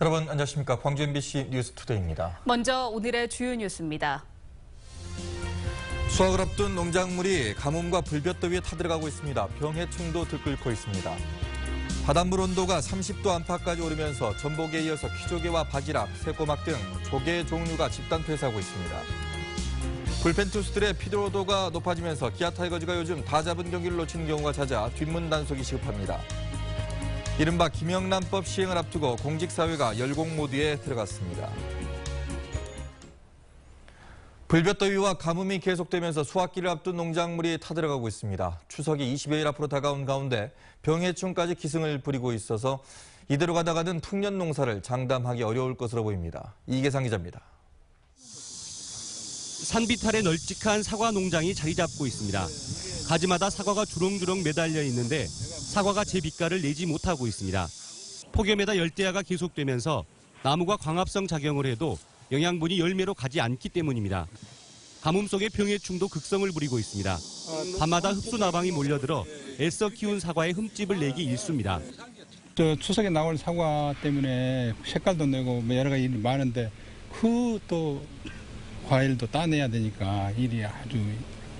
여러분 안녕하십니까. 광주 MBC 뉴스투데이입니다. 먼저 오늘의 주요 뉴스입니다. 수확을 앞둔 농작물이 가뭄과 불볕더위에 타들어가고 있습니다. 병해충도 들끓고 있습니다. 바닷물 온도가 30도 안팎까지 오르면서 전복에 이어서 키조개와 바지락, 새꼬막 등 조개 종류가 집단 폐사하고 있습니다. 불펜 투수들의 피로도가 높아지면서 기아 타이거즈가 요즘 다 잡은 경기를 놓치는 경우가 잦아 뒷문 단속이 시급합니다. 이른바 김영란법 시행을 앞두고 공직사회가 열공 모드에 들어갔습니다. 불볕더위와 가뭄이 계속되면서 수확기를 앞둔 농작물이 타들어가고 있습니다. 추석이 20여일 앞으로 다가온 가운데 병해충까지 기승을 부리고 있어서 이대로 가다가는 풍년 농사를 장담하기 어려울 것으로 보입니다. 이계상 기자입니다. 산비탈에 널찍한 사과 농장이 자리 잡고 있습니다. 가지마다 사과가 주렁주렁 매달려 있는데 사과가 제 빛깔을 내지 못하고 있습니다. 폭염에다 열대야가 계속되면서 나무가 광합성 작용을 해도 영양분이 열매로 가지 않기 때문입니다. 가뭄 속에 병해충도 극성을 부리고 있습니다. 밤마다 흡수 나방이 몰려들어 애써 키운 사과에 흠집을 내기 일쑤입니다. 추석에 나올 사과 때문에 색깔도 내고 여러 가지 일이 많은데 그 또 과일도 따내야 되니까 일이 아주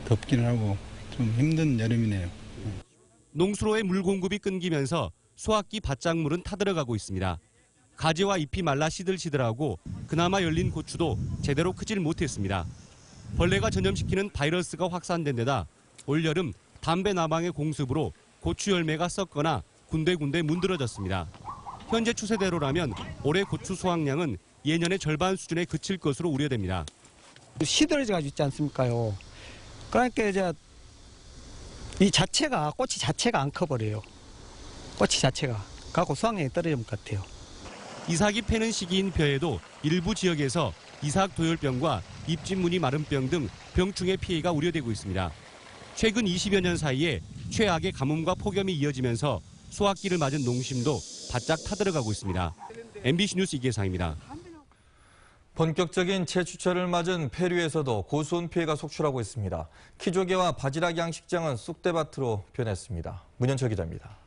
덥기는 하고 좀 힘든 여름이네요. 농수로의 물 공급이 끊기면서 수확기 밭작물은 타들어가고 있습니다. 가지와 잎이 말라 시들시들하고 그나마 열린 고추도 제대로 크질 못했습니다. 벌레가 전염시키는 바이러스가 확산된 데다 올여름 담배 나방의 공습으로 고추 열매가 썩거나 군데군데 문드러졌습니다. 현재 추세대로라면 올해 고추 수확량은 예년의 절반 수준에 그칠 것으로 우려됩니다. 시들어져가지고 있지 않습니까요? 그러니까 이제 이 자체가 꽃이 자체가 안 커버려요. 꽃이 자체가 갖고 수확량이 떨어질 것 같아요. 이삭이 패는 시기인 벼에도 일부 지역에서 이삭 도열병과 잎진무늬 마름병 등 병충해 피해가 우려되고 있습니다. 최근 20여 년 사이에 최악의 가뭄과 폭염이 이어지면서 수확기를 맞은 농심도 바짝 타들어가고 있습니다. MBC 뉴스 이계상입니다. 본격적인 채취철을 맞은 페루에서도 고수온 피해가 속출하고 있습니다. 키조개와 바지락 양식장은 쑥대밭으로 변했습니다. 문현철 기자입니다.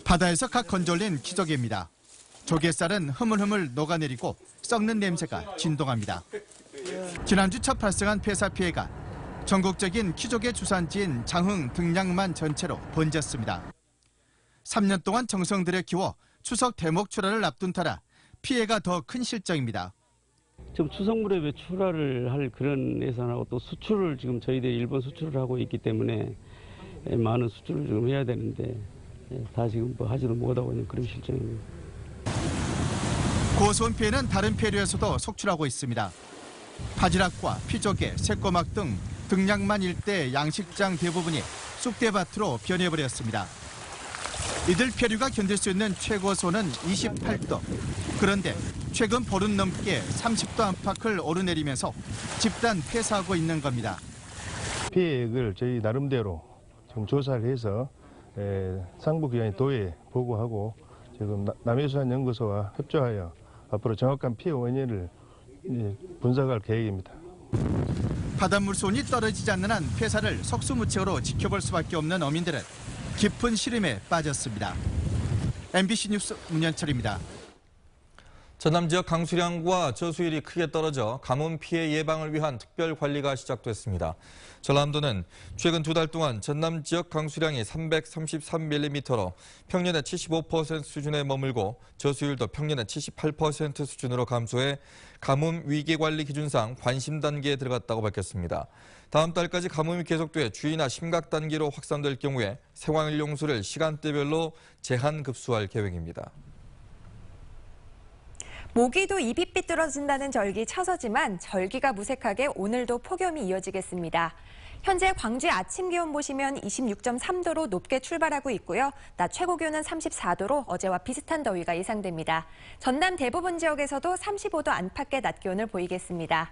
바다에서 각 건져올린 키조개입니다. 조개살은 흐물흐물 녹아내리고 썩는 냄새가 진동합니다. 지난주 첫 발생한 폐사 피해가 전국적인 키조개 주산지인 장흥 등량만 전체로 번졌습니다. 3년 동안 정성 들여 키워 추석 대목 출하를 앞둔 터라 피해가 더 큰 실정입니다. 지금 추석물에 왜 출하를 할 그런 예산하고 또 수출을 지금 저희들이 일본 수출을 하고 있기 때문에 많은 수출을 지금 해야 되는데 다 지금 하지도 못하고 있는 그런 실정입니다. 고수온 피해는 다른 페루에서도 속출하고 있습니다. 바지락과 피조개, 새꼬막 등 등량만 일대 양식장 대부분이 쑥대밭으로 변해버렸습니다. 이들 페루가 견딜 수 있는 최고수온은 28도. 그런데 최근 보름 넘게 30도 안팎을 오르내리면서 집단 폐사하고 있는 겁니다. 피해액을 저희 나름대로 지금 조사를 해서 상부기관의 도에 보고하고 지금 남해수산연구소와 협조하여 앞으로 정확한 피해 원인을 분석할 계획입니다. 바닷물 수온이 떨어지지 않는 한 폐사를 속수무책으로 지켜볼 수밖에 없는 어민들은 깊은 시름에 빠졌습니다. MBC 뉴스 문현철입니다. 전남 지역 강수량과 저수율이 크게 떨어져 가뭄 피해 예방을 위한 특별 관리가 시작됐습니다. 전남도는 최근 2달 동안 전남 지역 강수량이 333mm로 평년의 75% 수준에 머물고 저수율도 평년의 78% 수준으로 감소해 가뭄 위기 관리 기준상 관심 단계에 들어갔다고 밝혔습니다. 다음 달까지 가뭄이 계속돼 주의나 심각 단계로 확산될 경우에 생활용수를 시간대별로 제한 급수할 계획입니다. 모기도 입이 삐뚤어진다는 절기 처서지만 절기가 무색하게 오늘도 폭염이 이어지겠습니다. 현재 광주의 아침 기온 보시면 26.3도로 높게 출발하고 있고요. 낮 최고 기온은 34도로 어제와 비슷한 더위가 예상됩니다. 전남 대부분 지역에서도 35도 안팎의 낮 기온을 보이겠습니다.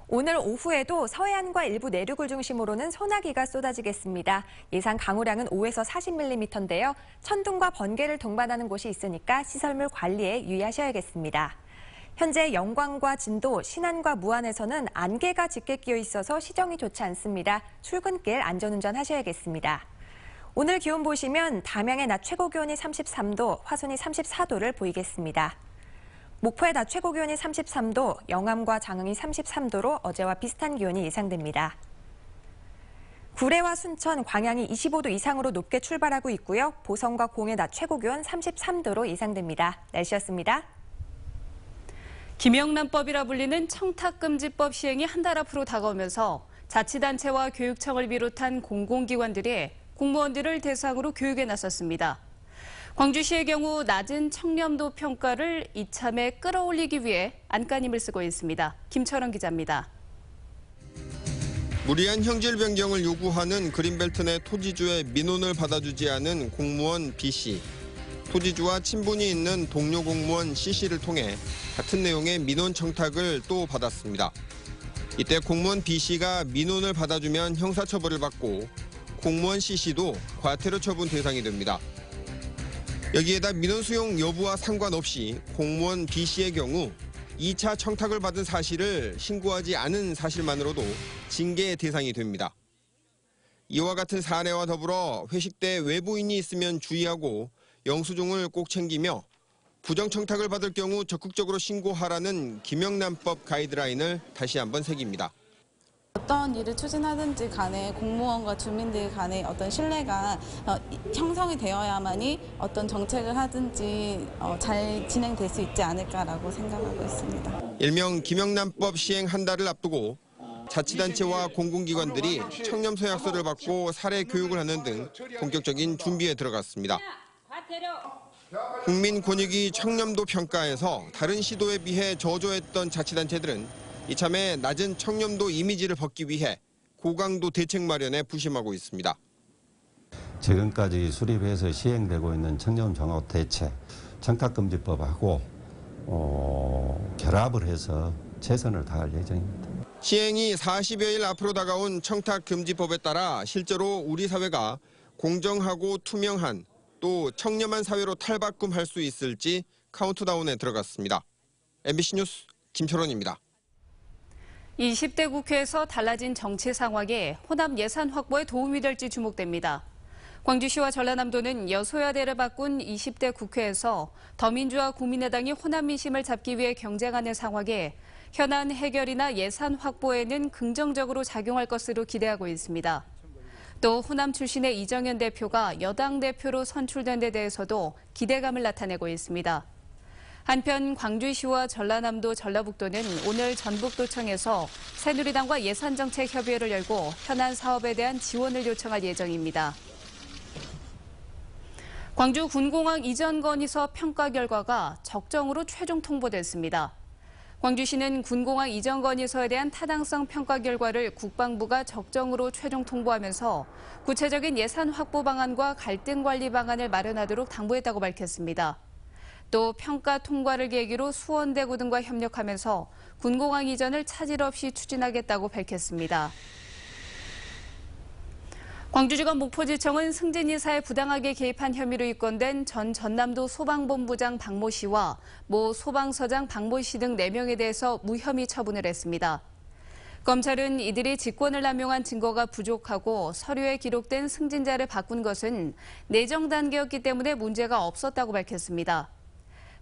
오늘 오후에도 서해안과 일부 내륙을 중심으로는 소나기가 쏟아지겠습니다. 예상 강우량은 5에서 40mm인데요. 천둥과 번개를 동반하는 곳이 있으니까 시설물 관리에 유의하셔야겠습니다. 현재 영광과 진도, 신안과 무안에서는 안개가 짙게 끼어 있어서 시정이 좋지 않습니다. 출근길 안전운전 하셔야겠습니다. 오늘 기온 보시면 담양의 낮 최고 기온이 33도, 화순이 34도를 보이겠습니다. 목포의 낮 최고 기온이 33도, 영암과 장흥이 33도로 어제와 비슷한 기온이 예상됩니다. 구례와 순천, 광양이 25도 이상으로 높게 출발하고 있고요. 보성과 공의 낮 최고 기온 33도로 예상됩니다. 날씨였습니다. 김영란법이라 불리는 청탁금지법 시행이 한 달 앞으로 다가오면서 자치단체와 교육청을 비롯한 공공기관들이 공무원들을 대상으로 교육에 나섰습니다. 광주시의 경우 낮은 청렴도 평가를 이참에 끌어올리기 위해 안간힘을 쓰고 있습니다. 김철원 기자입니다. 무리한 형질 변경을 요구하는 그린벨트 내 토지주의 민원을 받아주지 않은 공무원 B씨. 토지주와 친분이 있는 동료 공무원 C씨를 통해 같은 내용의 민원 청탁을 또 받았습니다. 이때 공무원 B씨가 민원을 받아주면 형사처벌을 받고 공무원 C씨도 과태료 처분 대상이 됩니다. 여기에다 민원 수용 여부와 상관없이 공무원 B씨의 경우 2차 청탁을 받은 사실을 신고하지 않은 사실만으로도 징계의 대상이 됩니다. 이와 같은 사례와 더불어 회식 때 외부인이 있으면 주의하고 영수증을 꼭 챙기며 부정청탁을 받을 경우 적극적으로 신고하라는 김영란법 가이드라인을 다시 한번 새깁니다. 어떤 일을 추진하든지 간에 공무원과 주민들 간의 어떤 신뢰가 형성이 되어야만이 어떤 정책을 하든지 잘 진행될 수 있지 않을까라고 생각하고 있습니다. 일명 김영란법 시행 한 달을 앞두고 자치단체와 공공기관들이 청렴서약서를 받고 사례 교육을 하는 등 본격적인 준비에 들어갔습니다. 국민권익위 청렴도 평가에서 다른 시도에 비해 저조했던 자치단체들은 이참에 낮은 청렴도 이미지를 벗기 위해 고강도 대책 마련에 부심하고 있습니다. 지금까지 수립해서 시행되고 있는 청렴정화 대책, 청탁금지법하고 결합을 해서 최선을 다할 예정입니다. 시행이 40여일 앞으로 다가온 청탁금지법에 따라 실제로 우리 사회가 공정하고 투명한 또 청렴한 사회로 탈바꿈할 수 있을지 카운트다운에 들어갔습니다. MBC 뉴스 김철원입니다. 20대 국회에서 달라진 정치 상황이 호남 예산 확보에 도움이 될지 주목됩니다. 광주시와 전라남도는 여소야대를 바꾼 20대 국회에서 더민주와 국민의당이 호남 민심을 잡기 위해 경쟁하는 상황에 현안 해결이나 예산 확보에는 긍정적으로 작용할 것으로 기대하고 있습니다. 또 호남 출신의 이정현 대표가 여당 대표로 선출된 데 대해서도 기대감을 나타내고 있습니다. 한편 광주시와 전라남도, 전라북도는 오늘 전북도청에서 새누리당과 예산정책협의회를 열고 현안 사업에 대한 지원을 요청할 예정입니다. 광주 군공항 이전 건의서 평가 결과가 적정으로 최종 통보됐습니다. 광주시는 군공항 이전 건의서에 대한 타당성 평가 결과를 국방부가 적정으로 최종 통보하면서 구체적인 예산 확보 방안과 갈등 관리 방안을 마련하도록 당부했다고 밝혔습니다. 또 평가 통과를 계기로 수원대구 등과 협력하면서 군공항 이전을 차질 없이 추진하겠다고 밝혔습니다. 광주지검 목포지청은 승진 이사에 부당하게 개입한 혐의로 입건된 전 전남도 소방본부장 박모 씨와 모 소방서장 박모 씨 등 4명에 대해서 무혐의 처분을 했습니다. 검찰은 이들이 직권을 남용한 증거가 부족하고 서류에 기록된 승진자를 바꾼 것은 내정 단계였기 때문에 문제가 없었다고 밝혔습니다.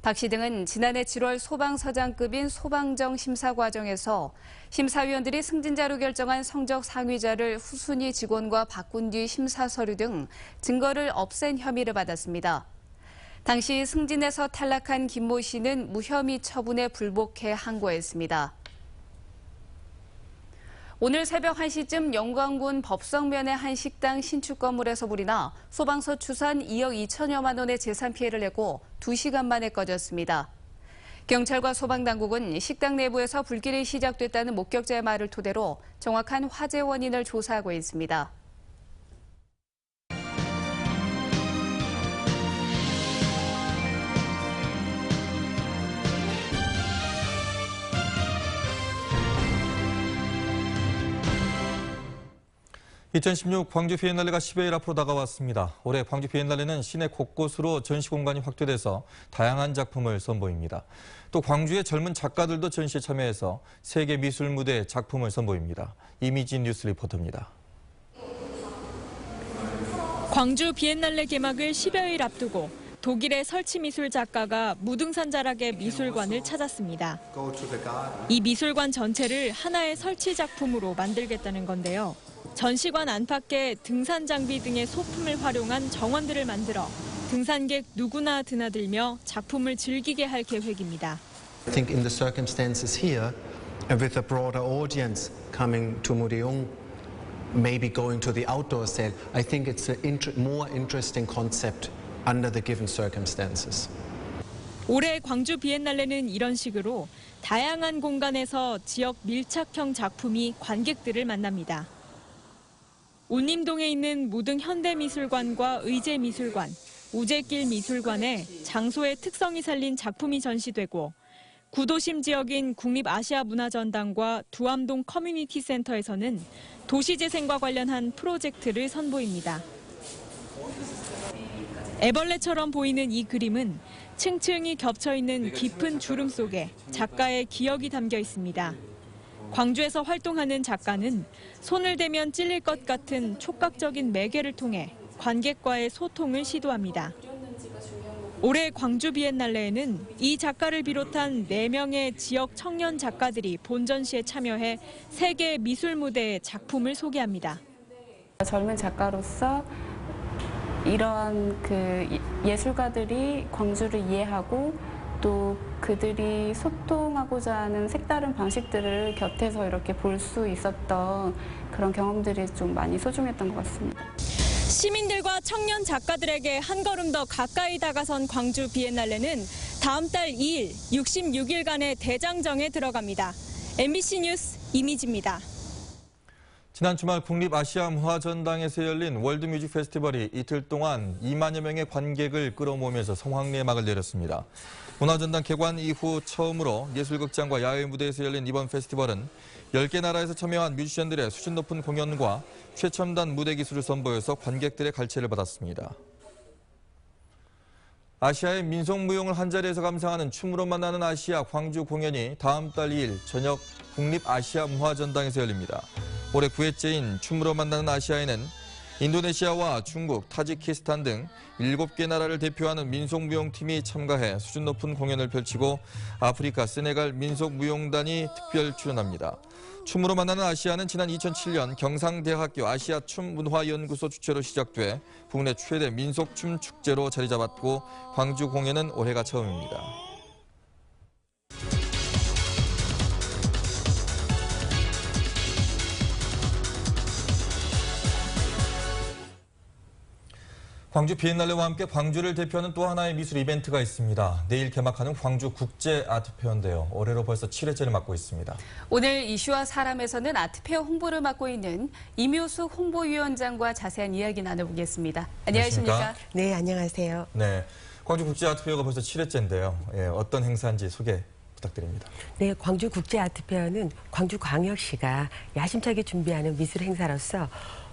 박 씨 등은 지난해 7월 소방서장급인 소방정 심사 과정에서 심사위원들이 승진자로 결정한 성적 상위자를 후순위 직원과 바꾼 뒤 심사 서류 등 증거를 없앤 혐의를 받았습니다. 당시 승진에서 탈락한 김모 씨는 무혐의 처분에 불복해 항고했습니다. 오늘 새벽 1시쯤 영광군 법성면의 한 식당 신축 건물에서 불이 나 소방서 추산 2억 2천여만 원의 재산 피해를 내고 2시간 만에 꺼졌습니다. 경찰과 소방당국은 식당 내부에서 불길이 시작됐다는 목격자의 말을 토대로 정확한 화재 원인을 조사하고 있습니다. (2016) 광주 비엔날레가 10여일 앞으로 다가왔습니다. 올해 광주 비엔날레는 시내 곳곳으로 전시 공간이 확대돼서 다양한 작품을 선보입니다. 또 광주의 젊은 작가들도 전시에 참여해서 세계 미술 무대 작품을 선보입니다. 이미진 뉴스 리포터입니다. 광주 비엔날레 개막을 10여일 앞두고 독일의 설치미술 작가가 무등산 자락의 미술관을 찾았습니다. 이 미술관 전체를 하나의 설치 작품으로 만들겠다는 건데요. 전시관 안팎에 등산 장비 등의 소품을 활용한 정원들을 만들어 등산객 누구나 드나들며 작품을 즐기게 할 계획입니다. I think in the circumstances here, with a broader audience coming to Museum, maybe going to the outdoor sale, I think it's a more interesting concept under the given circumstances. 올해 광주 비엔날레는 이런 식으로 다양한 공간에서 지역 밀착형 작품이 관객들을 만납니다. 운림동에 있는 무등 현대미술관과 의제미술관, 우제길 미술관에 장소의 특성이 살린 작품이 전시되고 구도심 지역인 국립아시아문화전당과 두암동 커뮤니티 센터에서는 도시재생과 관련한 프로젝트를 선보입니다. 애벌레처럼 보이는 이 그림은 층층이 겹쳐있는 깊은 주름 속에 작가의 기억이 담겨 있습니다. 광주에서 활동하는 작가는 손을 대면 찔릴 것 같은 촉각적인 매개를 통해 관객과의 소통을 시도합니다. 올해 광주 비엔날레에는 이 작가를 비롯한 4명의 지역 청년 작가들이 본전시에 참여해 세계 미술 무대의 작품을 소개합니다. 젊은 작가로서 이런 예술가들이 광주를 이해하고 또 그들이 소통하고자 하는 색다른 방식들을 곁에서 이렇게 볼 수 있었던 그런 경험들이 좀 많이 소중했던 것 같습니다. 시민들과 청년 작가들에게 한 걸음 더 가까이 다가선 광주 비엔날레는 다음 달 2일 66일간의 대장정에 들어갑니다. MBC 뉴스 이미지입니다. 지난 주말 국립아시아문화전당에서 열린 월드뮤직 페스티벌이 이틀 동안 2만여 명의 관객을 끌어모으면서 성황리에 막을 내렸습니다. 문화전당 개관 이후 처음으로 예술극장과 야외 무대에서 열린 이번 페스티벌은 10개 나라에서 참여한 뮤지션들의 수준 높은 공연과 최첨단 무대 기술을 선보여서 관객들의 갈채를 받았습니다. 아시아의 민속무용을 한자리에서 감상하는 춤으로 만나는 아시아 광주 공연이 다음 달 2일 저녁 국립아시아문화전당에서 열립니다. 올해 9회째인 춤으로 만나는 아시아에는 인도네시아와 중국, 타지키스탄 등 7개 나라를 대표하는 민속무용팀이 참가해 수준 높은 공연을 펼치고 아프리카, 세네갈 민속무용단이 특별 출연합니다. 춤으로 만나는 아시아는 지난 2007년 경상대학교 아시아춤문화연구소 주최로 시작돼 국내 최대 민속춤 축제로 자리 잡았고 광주 공연은 올해가 처음입니다. 광주 비엔날레와 함께 광주를 대표하는 또 하나의 미술 이벤트가 있습니다. 내일 개막하는 광주 국제 아트페어인데요. 올해로 벌써 7회째를 맡고 있습니다. 오늘 이슈와 사람에서는 아트페어 홍보를 맡고 있는 임효숙 홍보위원장과 자세한 이야기 나눠보겠습니다. 안녕하십니까? 네, 안녕하세요. 네, 광주 국제 아트페어가 벌써 7회째인데요. 어떤 행사인지 소개 부탁드립니다. 네, 광주 국제 아트페어는 광주광역시가 야심차게 준비하는 미술 행사로서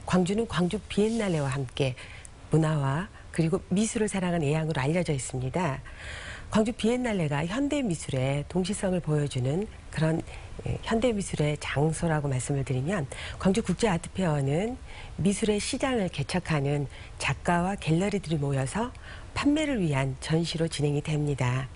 광주는 광주 비엔날레와 함께 문화와 그리고 미술을 사랑하는 애양으로 알려져 있습니다. 광주 비엔날레가 현대미술의 동시성을 보여주는 그런 현대미술의 장소라고 말씀을 드리면 광주 국제 아트페어는 미술의 시장을 개척하는 작가와 갤러리들이 모여서 판매를 위한 전시로 진행이 됩니다.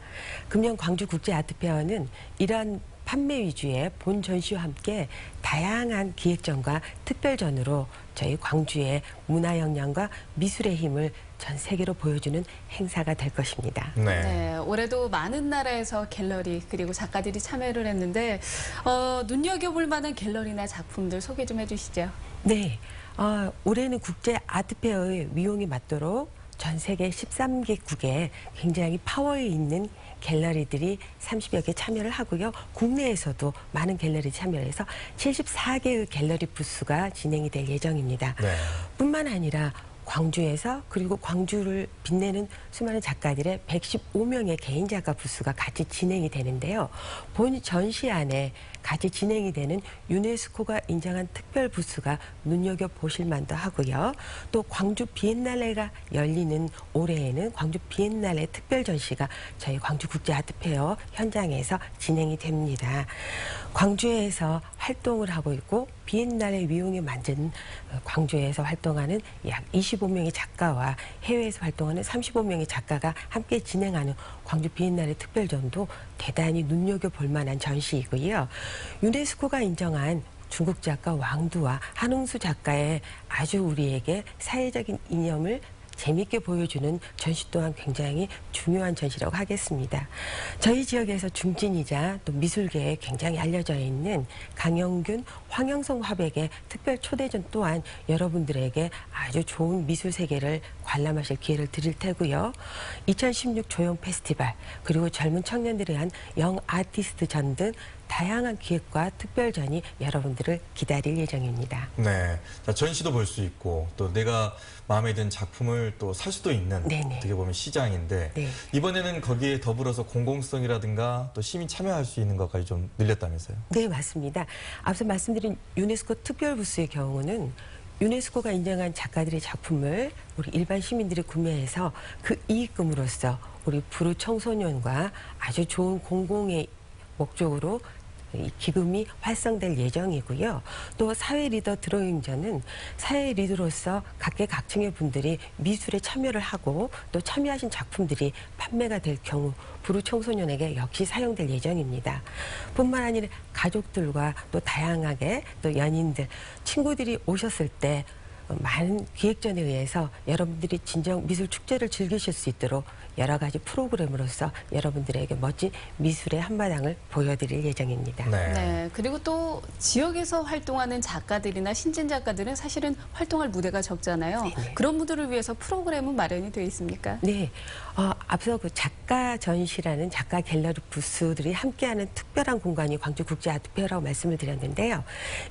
금년 광주 국제 아트페어는 이런 판매 위주의 본 전시와 함께 다양한 기획전과 특별전으로 저희 광주의 문화 역량과 미술의 힘을 전 세계로 보여주는 행사가 될 것입니다. 네, 올해도 많은 나라에서 갤러리 그리고 작가들이 참여를 했는데 눈여겨볼 만한 갤러리나 작품들 소개 좀 해주시죠. 네, 올해는 국제 아트페어의 위용이 맞도록 전 세계 13개국에 굉장히 파워 있는 갤러리들이 30여 개 참여를 하고요. 국내에서도 많은 갤러리 참여를 해서 74개의 갤러리 부스가 진행이 될 예정입니다. 네. 뿐만 아니라 광주에서 그리고 광주를 빛내는 수많은 작가들의 115명의 개인 작가 부스가 같이 진행이 되는데요. 본 전시 안에 같이 진행이 되는 유네스코가 인정한 특별 부스가 눈여겨보실 만도 하고요. 또 광주 비엔날레가 열리는 올해에는 광주 비엔날레 특별 전시가 저희 광주 국제 아트페어 현장에서 진행이 됩니다. 광주에서 활동을 하고 있고 비엔날레 위용에 만든 광주에서 활동하는 약 25명의 작가와 해외에서 활동하는 35명의 작가가 함께 진행하는 광주 비엔날레 특별전도 대단히 눈여겨볼 만한 전시이고요. 유네스코가 인정한 중국 작가 왕두와 한웅수 작가의 아주 우리에게 사회적인 이념을 재미있게 보여주는 전시 또한 굉장히 중요한 전시라고 하겠습니다. 저희 지역에서 중진이자 또 미술계에 굉장히 알려져 있는 강영균, 황영성 화백의 특별 초대전 또한 여러분들에게 아주 좋은 미술 세계를 관람하실 기회를 드릴 테고요. 2016 조형 페스티벌 그리고 젊은 청년들에 의한 영 아티스트 전 등 다양한 기획과 특별전이 여러분들을 기다릴 예정입니다. 네, 자, 전시도 볼 수 있고 또 내가 마음에 든 작품을 또 살 수도 있는 네네. 어떻게 보면 시장인데 네. 이번에는 거기에 더불어서 공공성이라든가 또 시민 참여할 수 있는 것까지 좀 늘렸다면서요? 네, 맞습니다. 앞서 말씀드린 유네스코 특별 부스의 경우는 유네스코가 인정한 작가들의 작품을 우리 일반 시민들이 구매해서 그 이익금으로써 우리 불우 청소년과 아주 좋은 공공의 목적으로 이 기금이 활성될 예정이고요. 또 사회 리더 드로잉전은 사회 리더로서 각계각층의 분들이 미술에 참여를 하고 또 참여하신 작품들이 판매가 될 경우 불우 청소년에게 역시 사용될 예정입니다. 뿐만 아니라 가족들과 또 다양하게 또 연인들, 친구들이 오셨을 때 많은 기획전에 의해서 여러분들이 진정 미술 축제를 즐기실 수 있도록 여러 가지 프로그램으로서 여러분들에게 멋진 미술의 한마당을 보여드릴 예정입니다. 네. 그리고 또 지역에서 활동하는 작가들이나 신진 작가들은 사실은 활동할 무대가 적잖아요. 네네. 그런 분들을 위해서 프로그램은 마련이 되어 있습니까? 네. 앞서 그 작가 전시라는 작가 갤러리 부스들이 함께하는 특별한 공간이 광주 국제 아트페어라고 말씀을 드렸는데요.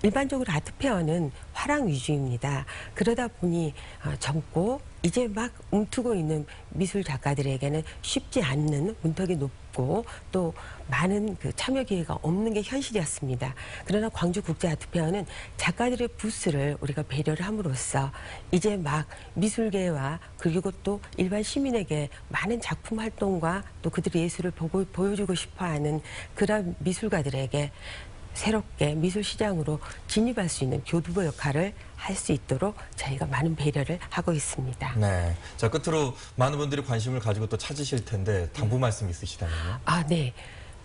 일반적으로 아트페어는 화랑 위주입니다. 그러다 보니 젊고 이제 막 움트고 있는 미술 작가들에게는 쉽지 않는 문턱이 높고 또 많은 그 참여 기회가 없는 게 현실이었습니다. 그러나 광주국제아트페어는 작가들의 부스를 우리가 배려를 함으로써 이제 막 미술계와 그리고 또 일반 시민에게 많은 작품 활동과 또 그들의 예술을 보여주고 싶어하는 그런 미술가들에게 새롭게 미술 시장으로 진입할 수 있는 교두보 역할을 할 수 있도록 저희가 많은 배려를 하고 있습니다. 네. 자, 끝으로 많은 분들이 관심을 가지고 또 찾으실 텐데 당부 말씀 있으시다면요? 네.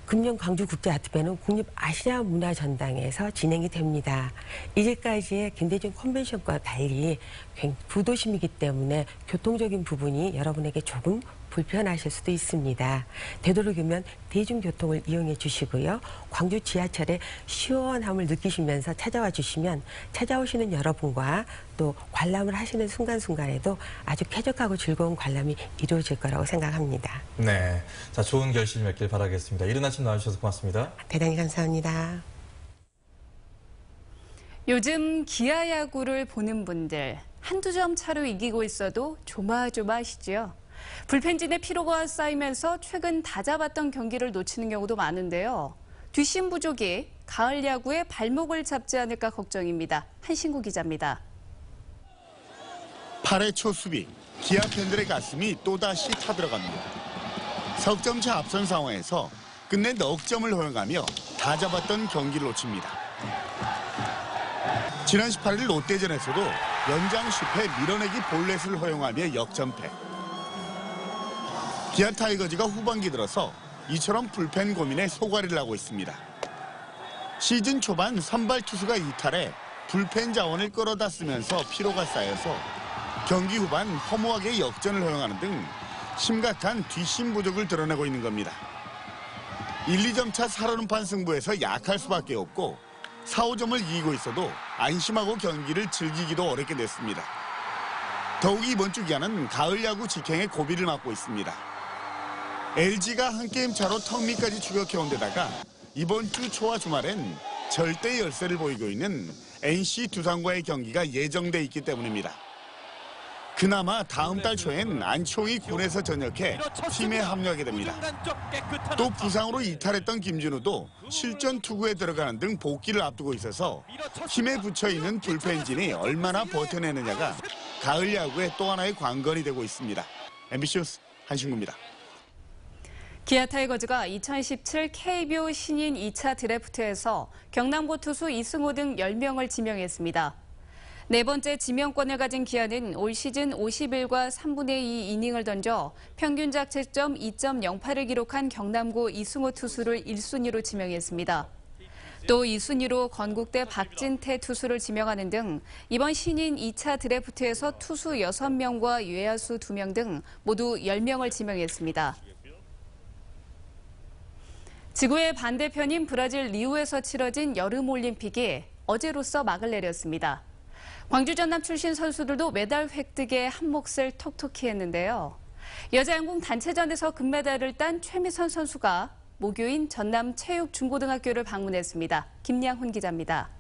금년 광주국제아트페어는 국립아시아문화전당에서 진행이 됩니다. 이제까지의 김대중 컨벤션과 달리 구도심이기 때문에 교통적인 부분이 여러분에게 조금 불편하실 수도 있습니다. 되도록이면 대중교통을 이용해 주시고요. 광주 지하철의 시원함을 느끼시면서 찾아와 주시면 찾아오시는 여러분과 또 관람을 하시는 순간순간에도 아주 쾌적하고 즐거운 관람이 이루어질 거라고 생각합니다. 네. 자, 좋은 결실 맺길 바라겠습니다. 이른 아침 나와주셔서 고맙습니다. 대단히 감사합니다. 요즘 기아 야구를 보는 분들 한두 점 차로 이기고 있어도 조마조마하시죠? 불펜진의 피로가 쌓이면서 최근 다 잡았던 경기를 놓치는 경우도 많은데요. 뒷심 부족이 가을 야구에 발목을 잡지 않을까 걱정입니다. 한신구 기자입니다. 8회 초 수비, 기아 팬들의 가슴이 또다시 타들어갑니다. 석점차 앞선 상황에서 끝내 넉 점을 허용하며 다 잡았던 경기를 놓칩니다. 지난 18일 롯데전에서도 연장 10회 밀어내기 볼넷을 허용하며 역전패. 기아 타이거즈가 후반기 들어서 이처럼 불펜 고민에 소가리를 하고 있습니다. 시즌 초반 선발 투수가 이탈해 불펜 자원을 끌어다 쓰면서 피로가 쌓여서 경기 후반 허무하게 역전을 허용하는 등 심각한 뒷심 부족을 드러내고 있는 겁니다. 1, 2점 차 살얼음판 승부에서 약할 수밖에 없고 4, 5점을 이기고 있어도 안심하고 경기를 즐기기도 어렵게 됐습니다. 더욱이 이번 주 기아는 가을 야구 직행에 고비를 맞고 있습니다. LG가 한 게임 차로 턱 밑까지 추격해온 데다가 이번 주 초와 주말엔 절대 열세를 보이고 있는 NC 두산과의 경기가 예정돼 있기 때문입니다. 그나마 다음 달 초엔 안치홍이 군에서 전역해 팀에 합류하게 됩니다. 또 부상으로 이탈했던 김진우도 실전 투구에 들어가는 등 복귀를 앞두고 있어서 힘에 붙여있는 불펜진이 얼마나 버텨내느냐가 가을 야구의 또 하나의 관건이 되고 있습니다. MBC 뉴스 한신구입니다. 기아 타이거즈가 2017 KBO 신인 2차 드래프트에서 경남고 투수 이승호 등 10명을 지명했습니다. 네 번째 지명권을 가진 기아는 올 시즌 51과 3분의 2 이닝을 던져 평균 자책점 2.08을 기록한 경남고 이승호 투수를 1순위로 지명했습니다. 또 2순위로 건국대 박진태 투수를 지명하는 등 이번 신인 2차 드래프트에서 투수 6명과 외야수 2명 등 모두 10명을 지명했습니다. 지구의 반대편인 브라질 리우에서 치러진 여름올림픽이 어제로써 막을 내렸습니다. 광주 전남 출신 선수들도 메달 획득에 한몫을 톡톡히 했는데요. 여자 양궁 단체전에서 금메달을 딴 최미선 선수가 모교인 전남 체육중고등학교를 방문했습니다. 김양훈 기자입니다.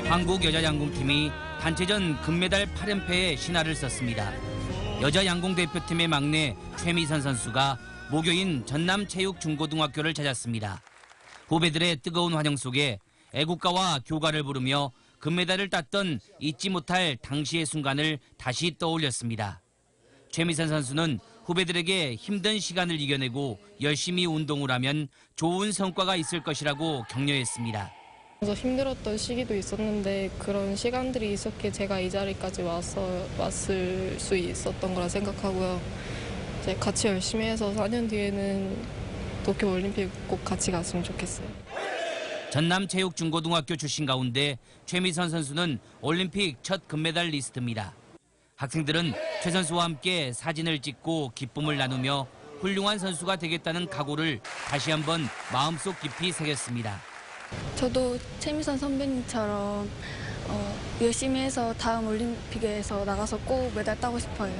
한국 여자 양궁팀이 단체전 금메달 8연패에 신화를 썼습니다. 여자 양궁 대표팀의 막내 최미선 선수가 모교인 전남 체육중고등학교를 찾았습니다. 후배들의 뜨거운 환영 속에 애국가와 교가를 부르며 금메달을 땄던 잊지 못할 당시의 순간을 다시 떠올렸습니다. 최미선 선수는 후배들에게 힘든 시간을 이겨내고 열심히 운동을 하면 좋은 성과가 있을 것이라고 격려했습니다. 힘들었던 시기도 있었는데 그런 시간들이 있었기에 제가 이 자리까지 왔을 수 있었던 거라 생각하고요. 이제 같이 열심히 해서 4년 뒤에는 도쿄올림픽 꼭 같이 갔으면 좋겠어요. 전남 체육중고등학교 출신 가운데 최미선 선수는 올림픽 첫 금메달 리스트입니다. 학생들은 최 선수와 함께 사진을 찍고 기쁨을 나누며 훌륭한 선수가 되겠다는 각오를 다시 한번 마음속 깊이 새겼습니다. 저도 최미선 선배님처럼 열심히 해서 다음 올림픽에서 나가서 꼭 메달 따고 싶어요.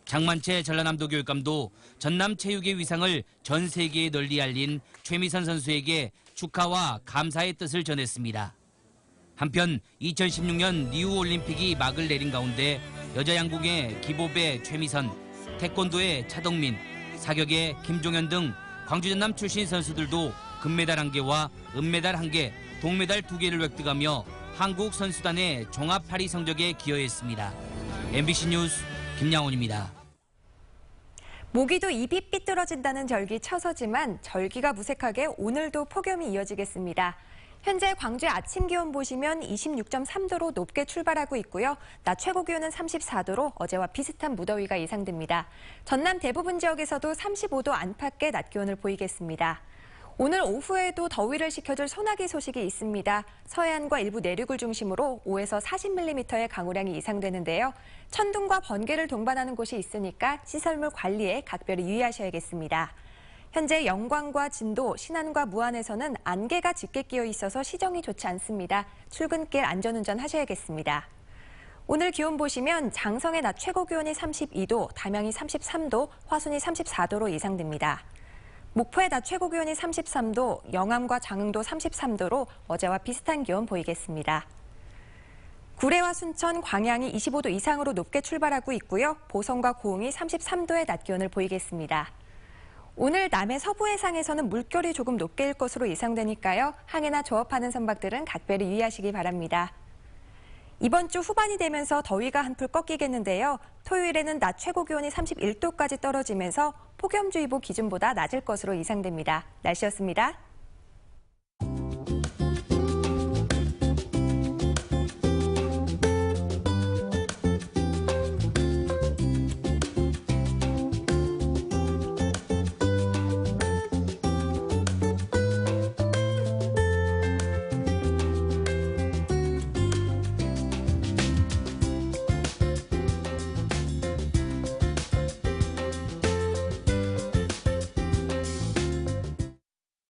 장만채 전라남도 교육감도 전남 체육의 위상을 전 세계에 널리 알린 최미선 선수에게 축하와 감사의 뜻을 전했습니다. 한편 2016년 리우올림픽이 막을 내린 가운데 여자 양궁의 기보배 최미선, 태권도의 차동민, 사격의 김종현 등 광주 전남 출신 선수들도 금메달 1개와 은메달 1개, 동메달 2개를 획득하며 한국 선수단의 종합 8위 성적에 기여했습니다. MBC 뉴스 김양훈입니다. 모기도 입이 삐뚤어진다는 절기 처서지만 절기가 무색하게 오늘도 폭염이 이어지겠습니다. 현재 광주의 아침 기온 보시면 26.3도로 높게 출발하고 있고요. 낮 최고 기온은 34도로 어제와 비슷한 무더위가 예상됩니다. 전남 대부분 지역에서도 35도 안팎의 낮 기온을 보이겠습니다. 오늘 오후에도 더위를 식혀줄 소나기 소식이 있습니다. 서해안과 일부 내륙을 중심으로 5에서 40mm의 강우량이 예상되는데요. 천둥과 번개를 동반하는 곳이 있으니까 시설물 관리에 각별히 유의하셔야겠습니다. 현재 영광과 진도, 신안과 무안에서는 안개가 짙게 끼어 있어서 시정이 좋지 않습니다. 출근길 안전운전 하셔야겠습니다. 오늘 기온 보시면 장성의 낮 최고 기온이 32도, 담양이 33도, 화순이 34도로 예상됩니다. 목포의 낮 최고 기온이 33도, 영암과 장흥도 33도로 어제와 비슷한 기온 보이겠습니다. 구례와 순천, 광양이 25도 이상으로 높게 출발하고 있고요. 보성과 고흥이 33도의 낮 기온을 보이겠습니다. 오늘 남해 서부 해상에서는 물결이 조금 높게 일 것으로 예상되니까요. 항해나 조업하는 선박들은 각별히 유의하시기 바랍니다. 이번 주 후반이 되면서 더위가 한풀 꺾이겠는데요. 토요일에는 낮 최고 기온이 31도까지 떨어지면서 폭염주의보 기준보다 낮을 것으로 예상됩니다. 날씨였습니다.